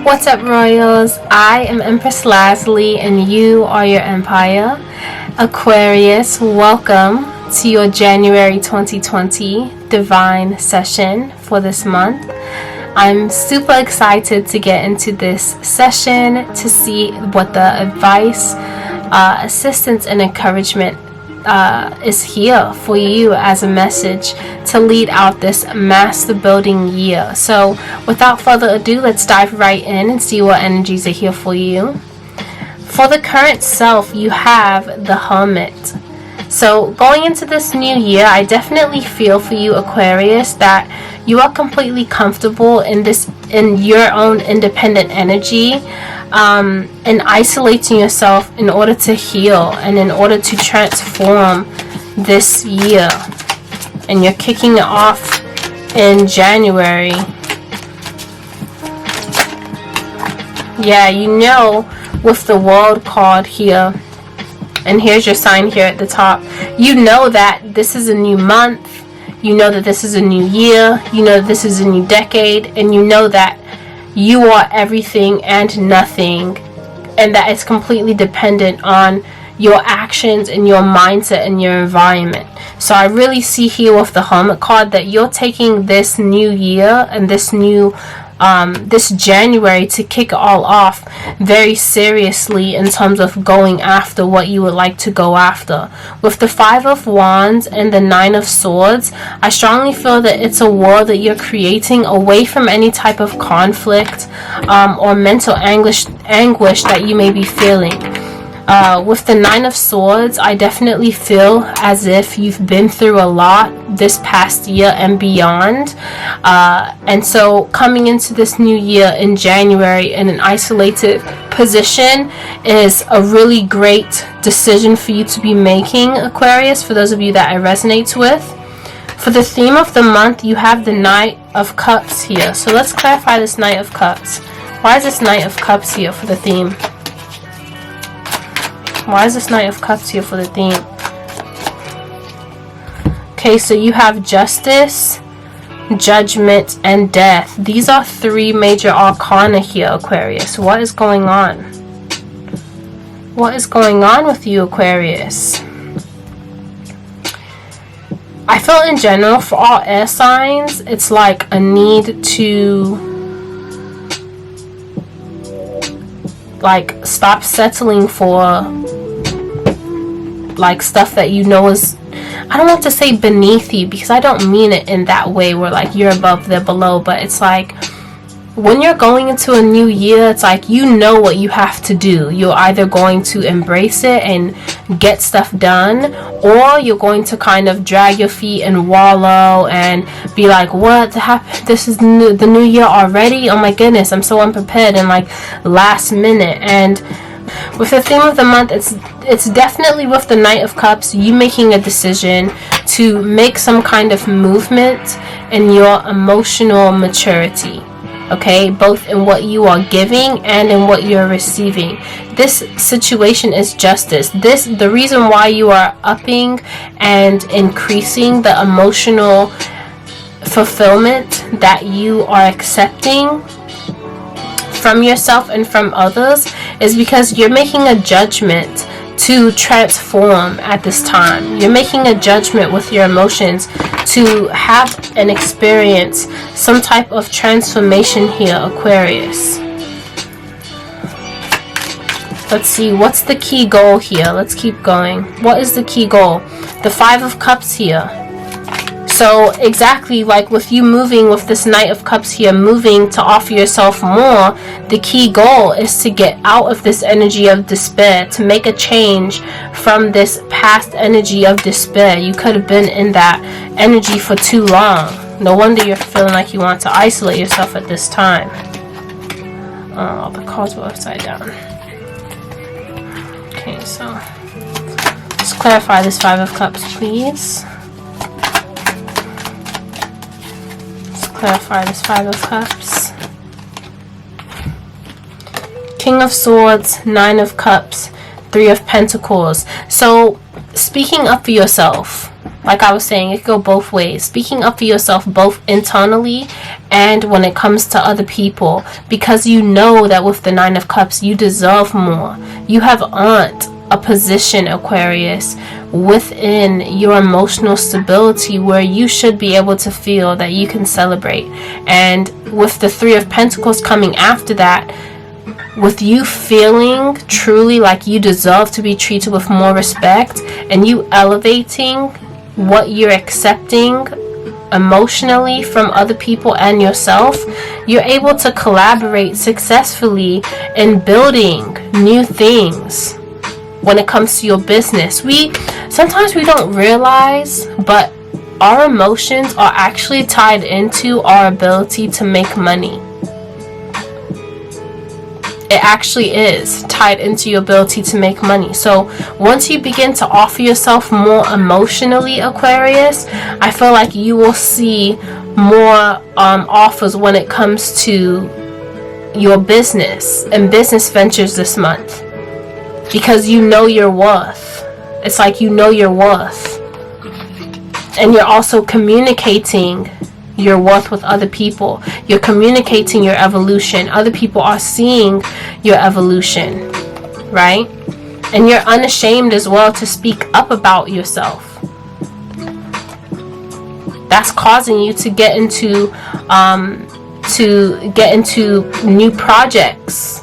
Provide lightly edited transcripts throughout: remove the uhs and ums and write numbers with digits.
What's up, Royals? I am Empress Lazuli and you are your empire. Aquarius, welcome to your January 2020 divine session for this month. I'm super excited to get into this session to see what the advice, assistance, and encouragement is here for you as a message to lead out this master building year. So without further ado, let's dive right in and see what energies are here for you. For the current self, you have the Hermit. So going into this new year, I definitely feel for you, Aquarius, that you are completely comfortable in your own independent energy, and isolating yourself in order to heal and in order to transform this year. And you're kicking it off in January. Yeah, you know, with the World card here, and here's your sign here at the top, you know that this is a new month, you know that this is a new year, you know that this is a new decade, and you know that you are everything and nothing, and that it's completely dependent on your actions and your mindset and your environment. So I really see here with the Hermit card that you're taking this new year and this January to kick it all off very seriously in terms of going after what you would like to go after. With the 5 of Wands and the 9 of Swords, I strongly feel that it's a world that you're creating away from any type of conflict or mental anguish that you may be feeling. With the 9 of Swords, I definitely feel as if you've been through a lot this past year and beyond. And so coming into this new year in January in an isolated position is a really great decision for you to be making, Aquarius, for those of you that it resonates with. For the theme of the month, you have the Knight of Cups here. So let's clarify this Knight of Cups. Why is this Knight of Cups here for the theme? Why is this Knight of Cups here for the theme? Okay, so you have Justice, Judgment, and Death. These are 3 major arcana here, Aquarius. What is going on? What is going on with you, Aquarius? I feel in general for all air signs, it's like a need to like stop settling for like stuff that you know is, I don't want to say beneath you, because I don't mean it in that way where like you're above, they're below, but it's like when you're going into a new year, it's like you know what you have to do. You're either going to embrace it and get stuff done, or you're going to kind of drag your feet and wallow and be like, what happened? This is the new year already? Oh my goodness, I'm so unprepared, and like last minute. And with the theme of the month, it's definitely with the Knight of Cups, you making a decision to make some kind of movement in your emotional maturity. Okay, both in what you are giving and in what you're receiving. This situation is justice. The reason why you are upping and increasing the emotional fulfillment that you are accepting from yourself and from others is because you're making a judgment to transform at this time. You're making a judgment with your emotions to have and experience some type of transformation here, Aquarius. Let's see, what's the key goal here? Let's keep going. What is the key goal? The 5 of Cups here. So exactly like with you moving with this Knight of Cups here, moving to offer yourself more, the key goal is to get out of this energy of despair, to make a change from this past energy of despair. You could have been in that energy for too long. No wonder you're feeling like you want to isolate yourself at this time. Oh, the cards were upside down. Okay, so let's clarify this 5 of Cups, please. Clarify this 5 of Cups. King of Swords, 9 of Cups, 3 of Pentacles. So speaking up for yourself, Like I was saying, it can go both ways. Speaking up for yourself both internally and when it comes to other people, because you know that with the 9 of Cups, you deserve more. You have earned a position, Aquarius, within your emotional stability where you should be able to feel that you can celebrate. And with the 3 of Pentacles coming after that, with you feeling truly like you deserve to be treated with more respect, and you elevating what you're accepting emotionally from other people and yourself, you're able to collaborate successfully in building new things when it comes to your business. Sometimes we don't realize, but our emotions are actually tied into our ability to make money. It actually is tied into your ability to make money. So once you begin to offer yourself more emotionally, Aquarius, I feel like you will see more offers when it comes to your business and business ventures this month, because you know your worth. It's like you know your worth, and you're also communicating your worth with other people. You're communicating your evolution. Other people are seeing your evolution, right? And you're unashamed as well to speak up about yourself. That's causing you to get into new projects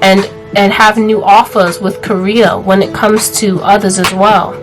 and have new offers with career when it comes to others as well.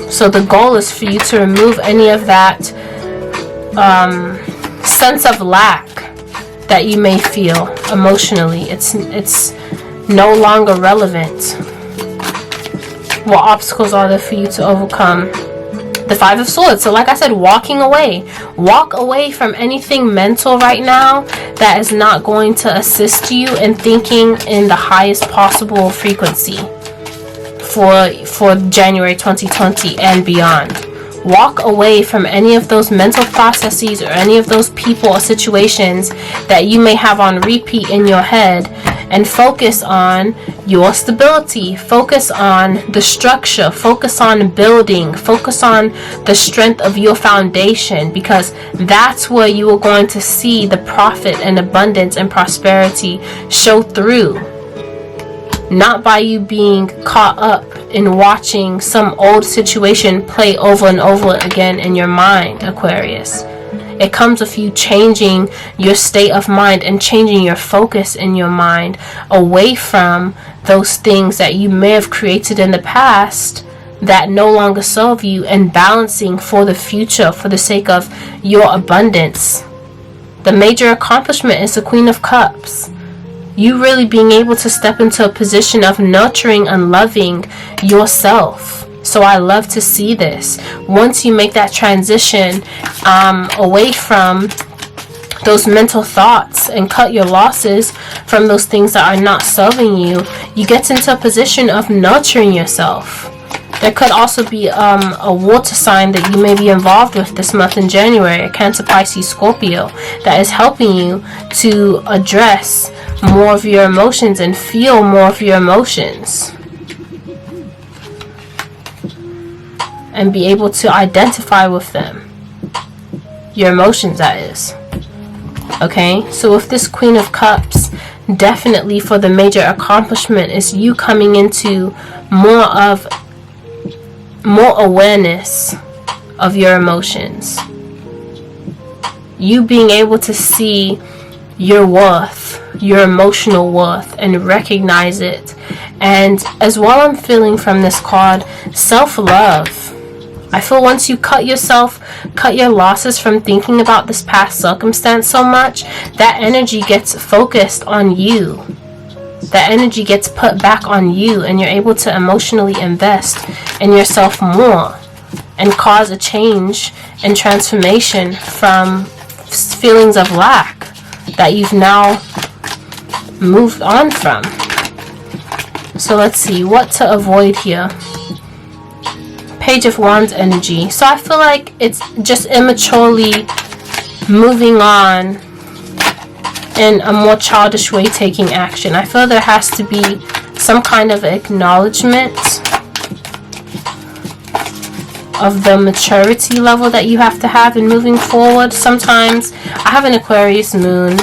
So the goal is for you to remove any of that sense of lack that you may feel emotionally. It's no longer relevant. What obstacles are there for you to overcome? The 5 of Swords. So like I said, walking away. Walk away from anything mental right now that is not going to assist you in thinking in the highest possible frequency for January 2020 and beyond. Walk away from any of those mental processes or any of those people or situations that you may have on repeat in your head, and focus on your stability. Focus on the structure. Focus on building. Focus on the strength of your foundation, because that's where you are going to see the profit and abundance and prosperity show through. Not by you being caught up in watching some old situation play over and over again in your mind, Aquarius. It comes with you changing your state of mind and changing your focus in your mind away from those things that you may have created in the past that no longer serve you, and balancing for the future for the sake of your abundance. The major accomplishment is the Queen of Cups. You really being able to step into a position of nurturing and loving yourself. So I love to see this. Once you make that transition away from those mental thoughts and cut your losses from those things that are not serving you, you get into a position of nurturing yourself. There could also be a water sign that you may be involved with this month in January, a Cancer, Pisces, Scorpio, that is helping you to address more of your emotions and feel more of your emotions. And be able to identify with them. Your emotions, that is. Okay, so with this Queen of Cups, definitely for the major accomplishment is you coming into more awareness of your emotions. You being able to see your worth, your emotional worth, and recognize it. And as well, I'm feeling from this card, self-love. I feel once you cut your losses from thinking about this past circumstance so much, that energy gets focused on you. That energy gets put back on you, and you're able to emotionally invest in yourself more and cause a change and transformation from feelings of lack that you've now moved on from. So let's see what to avoid here. Page of Wands energy. So I feel like it's just immaturely moving on in a more childish way, taking action. I feel there has to be some kind of acknowledgement of the maturity level that you have to have in moving forward. Sometimes I have an Aquarius moon,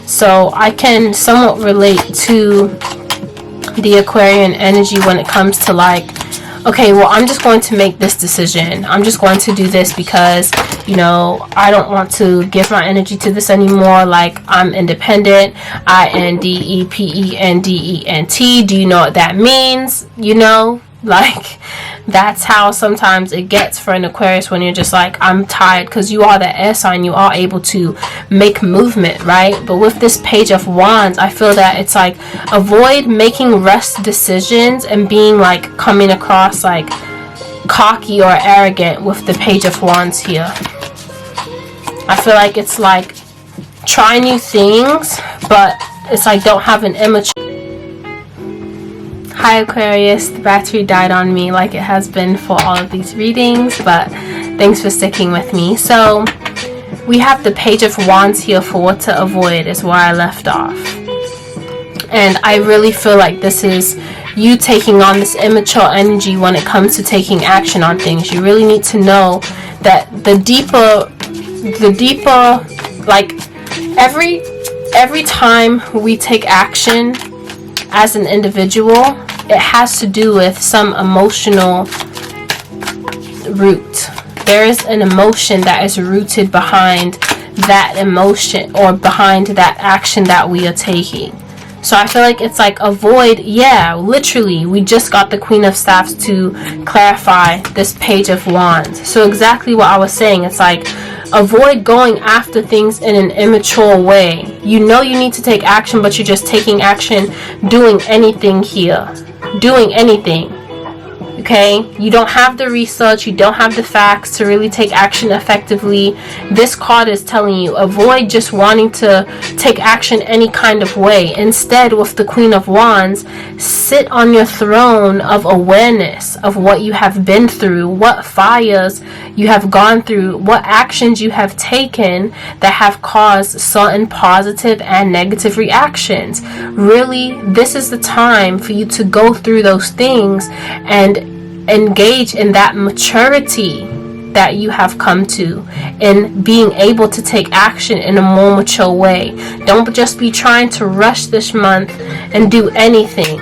so I can somewhat relate to the Aquarian energy when it comes to like, okay, well, I'm just going to make this decision. I'm just going to do this because, you know, I don't want to give my energy to this anymore. Like, I'm independent. INDEPENDENT. Do you know what that means? You know, like, that's how sometimes it gets for an Aquarius when you're just like, I'm tired, because you are the air sign. You are able to make movement, right? But with this Page of Wands, I feel that it's like, avoid making rush decisions and being like, coming across like cocky or arrogant with the Page of Wands here. I feel like it's like, try new things, but it's like, don't have an immature. Hi Aquarius, the battery died on me like it has been for all of these readings, but thanks for sticking with me. So we have the Page of Wands here for what to avoid is where I left off. And I really feel like this is you taking on this immature energy when it comes to taking action on things. You really need to know that the deeper, like every time we take action as an individual, it has to do with some emotional root. There is an emotion that is rooted behind that emotion or behind that action that we are taking. So I feel like it's like, avoid, yeah, literally, we just got the Queen of Staffs to clarify this Page of Wands. So exactly what I was saying, it's like, avoid going after things in an immature way. You know you need to take action, but you're just taking action, doing anything here. Doing anything. Okay? You don't have the research, you don't have the facts to really take action effectively. This card is telling you, avoid just wanting to take action any kind of way. Instead, with the Queen of Wands, sit on your throne of awareness of what you have been through, what fires you have gone through, what actions you have taken that have caused certain positive and negative reactions. Really, this is the time for you to go through those things and engage in that maturity that you have come to, in being able to take action in a more mature way. Don't just be trying to rush this month and do anything.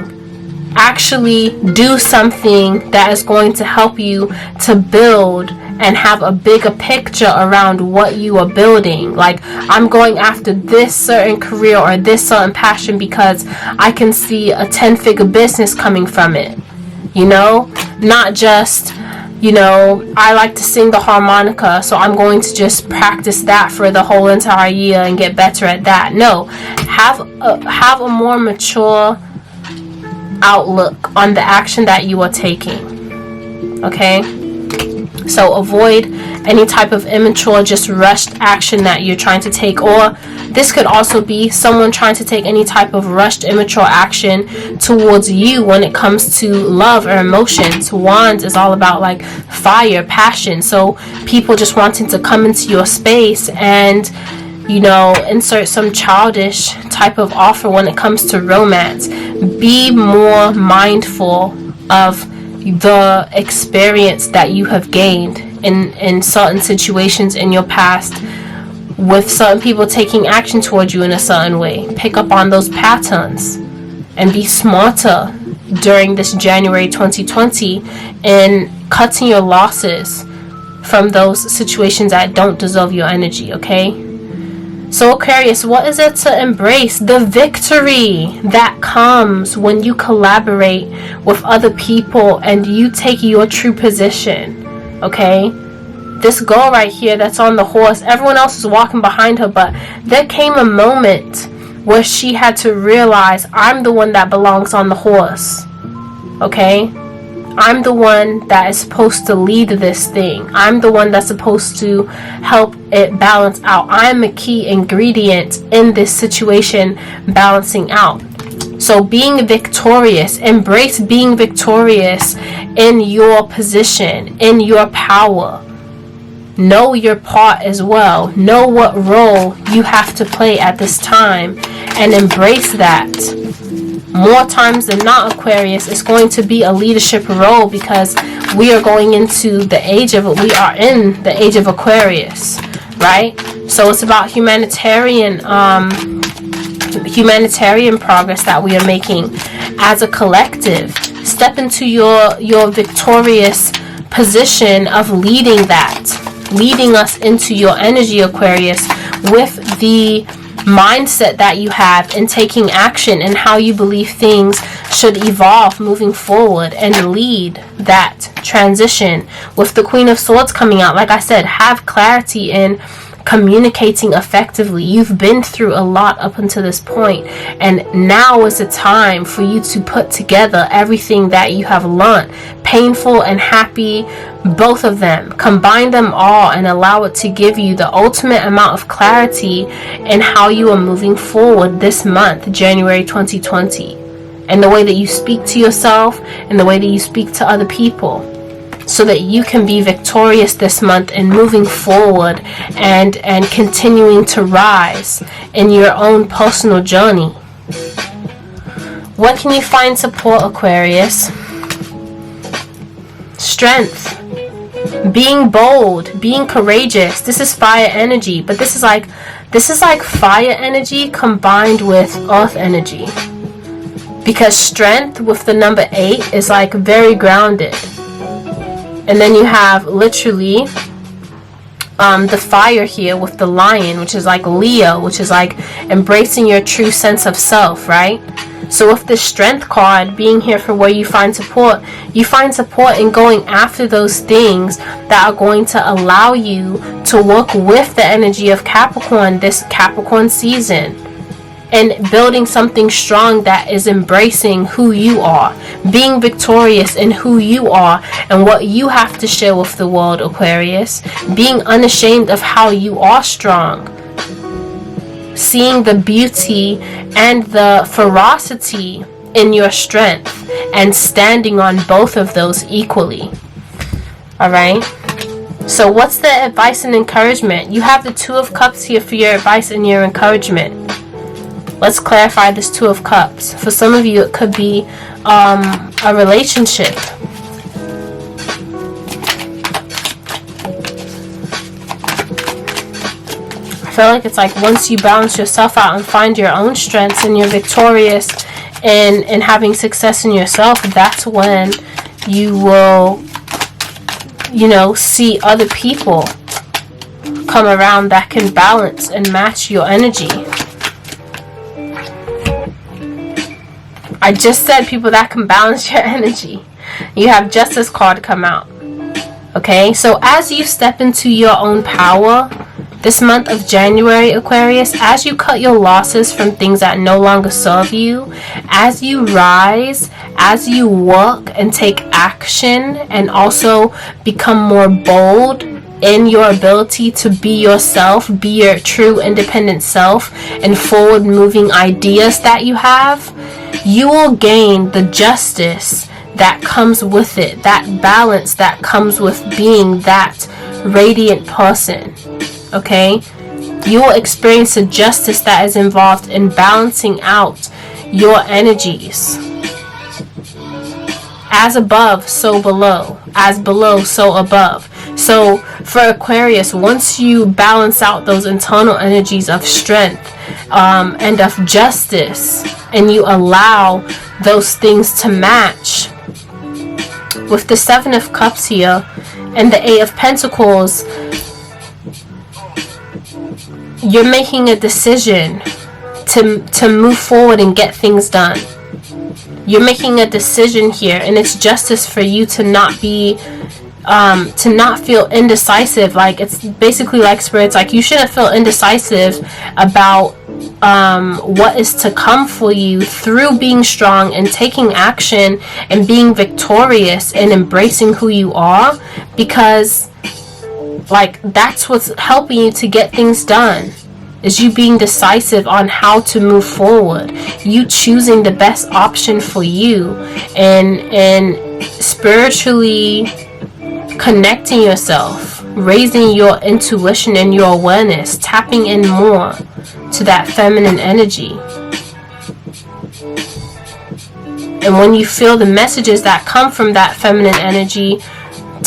Actually do something that is going to help you to build and have a bigger picture around what you are building. Like, I'm going after this certain career or this certain passion because I can see a 10-figure business coming from it. You know, not just, you know, I like to sing the harmonica, so I'm going to just practice that for the whole entire year and get better at that. No, have a more mature outlook on the action that you are taking. Okay? So avoid any type of immature, just rushed action that you're trying to take. Or this could also be someone trying to take any type of rushed, immature action towards you when it comes to love or emotions. Wands is all about like fire, passion. So people just wanting to come into your space and, you know, insert some childish type of offer when it comes to romance. Be more mindful of the experience that you have gained in certain situations in your past with certain people taking action towards you in a certain way. Pick up on those patterns and be smarter during this January 2020 in cutting your losses from those situations that don't deserve your energy. Okay? So Aquarius, what is it to embrace? The victory that comes when you collaborate with other people and you take your true position. Okay? This girl right here that's on the horse, everyone else is walking behind her, but there came a moment where she had to realize, I'm the one that belongs on the horse. Okay? I'm the one that is supposed to lead this thing. I'm the one that's supposed to help it balance out. I'm a key ingredient in this situation balancing out. So being victorious, embrace being victorious in your position, in your power. Know your part as well. Know what role you have to play at this time and embrace that. More times than not, Aquarius, it's going to be a leadership role, because we are going into the age of, we are in the age of Aquarius, right? So it's about humanitarian progress that we are making as a collective. Step into your victorious position of leading us into your energy, Aquarius, with the mindset that you have in taking action and how you believe things should evolve moving forward, and lead that transition. With the Queen of Swords coming out, like I said, have clarity in communicating effectively. You've been through a lot up until this point, and now is the time for you to put together everything that you have learned, painful and happy, both of them. Combine them all and allow it to give you the ultimate amount of clarity in how you are moving forward this month, January 2020, and the way that you speak to yourself and the way that you speak to other people, so that you can be victorious this month and moving forward and continuing to rise in your own personal journey. What can you find support, Aquarius? Strength. Being bold, being courageous. This is fire energy, but this is like fire energy combined with earth energy. Because strength with the number 8 is like very grounded. And then you have literally the fire here with the lion, which is like Leo, which is like embracing your true sense of self, right? So with the strength card being here for where you find support in going after those things that are going to allow you to work with the energy of Capricorn this Capricorn season, and building something strong that is embracing who you are, being victorious in who you are and what you have to share with the world, Aquarius, being unashamed of how you are strong, seeing the beauty and the ferocity in your strength, and standing on both of those equally. All right. So what's the advice and encouragement? You have the 2 of Cups here for your advice and your encouragement. Let's clarify this 2 of Cups. For some of you, it could be a relationship. I feel like it's like once you balance yourself out and find your own strengths and you're victorious in having success in yourself, that's when you will, see other people come around that can balance and match your energy. I just said people that can balance your energy. You have Justice card come out. Okay, so as you step into your own power this month of January, Aquarius, as you cut your losses from things that no longer serve you, as you rise, as you work and take action and also become more bold in your ability to be yourself, be your true independent self, and forward moving ideas that you have, you will gain the justice that comes with it, that balance that comes with being that radiant person. Okay, you will experience the justice that is involved in balancing out your energies. As above, so below. As below, so above. So for Aquarius, once you balance out those internal energies of strength and of justice, and you allow those things to match with the 7 of Cups here and the 8 of Pentacles, you're making a decision to move forward and get things done. You're making a decision here, and it's justice for you to not be to not feel indecisive. Like, it's basically like Spirit's like, you shouldn't feel indecisive about what is to come for you through being strong and taking action and being victorious and embracing who you are, because like that's what's helping you to get things done, is you being decisive on how to move forward, you choosing the best option for you, and spiritually connecting yourself, raising your intuition and your awareness, tapping in more to that feminine energy. And when you feel the messages that come from that feminine energy,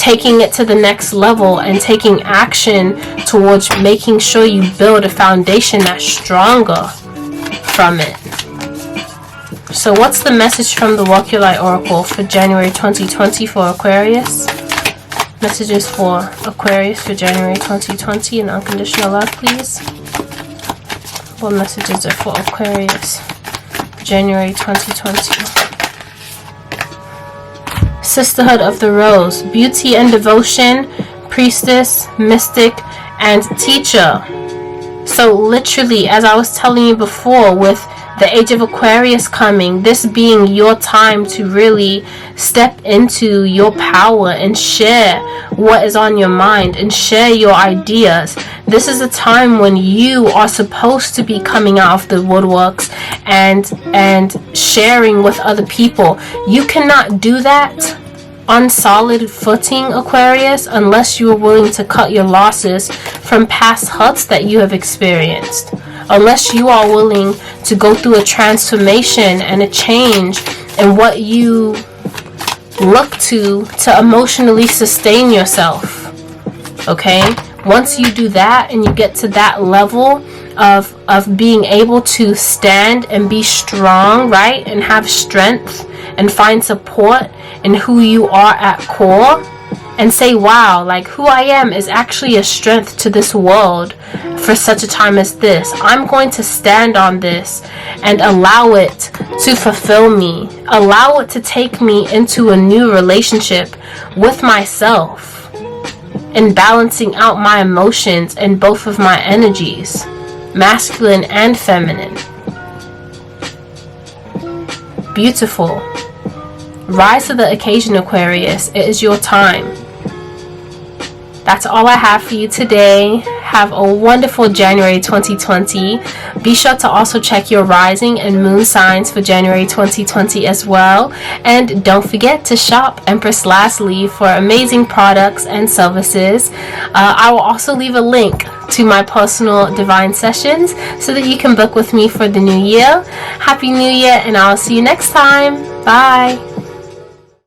taking it to the next level and taking action towards making sure you build a foundation that's stronger from it. So what's the message from the Walk Your Light Oracle for January 2020 for Aquarius? Messages for Aquarius for January 2020 and unconditional love, please. What messages are for Aquarius for January 2020? Sisterhood of the Rose, beauty and devotion, priestess, mystic, and teacher. So literally, as I was telling you before, with the age of Aquarius coming, this being your time to really step into your power and share what is on your mind and share your ideas. This is a time when you are supposed to be coming out of the woodworks and sharing with other people. You cannot do that on solid footing, Aquarius, unless you are willing to cut your losses from past hurts that you have experienced. Unless you are willing to go through a transformation and a change in what you look to emotionally sustain yourself. Okay? Once you do that and you get to that level of being able to stand and be strong, right? And have strength and find support in who you are at core, and say, wow, like who I am is actually a strength to this world for such a time as this. I'm going to stand on this and allow it to fulfill me, allow it to take me into a new relationship with myself and balancing out my emotions and both of my energies, masculine and feminine. Beautiful. Rise to the occasion, Aquarius. It is your time. That's all I have for you today. Have a wonderful January 2020. Be sure to also check your rising and moon signs for January 2020 as well. And don't forget to shop Empress Lazuli for amazing products and services. I will also leave a link to my personal divine sessions so that you can book with me for the new year. Happy New Year, and I'll see you next time. Bye.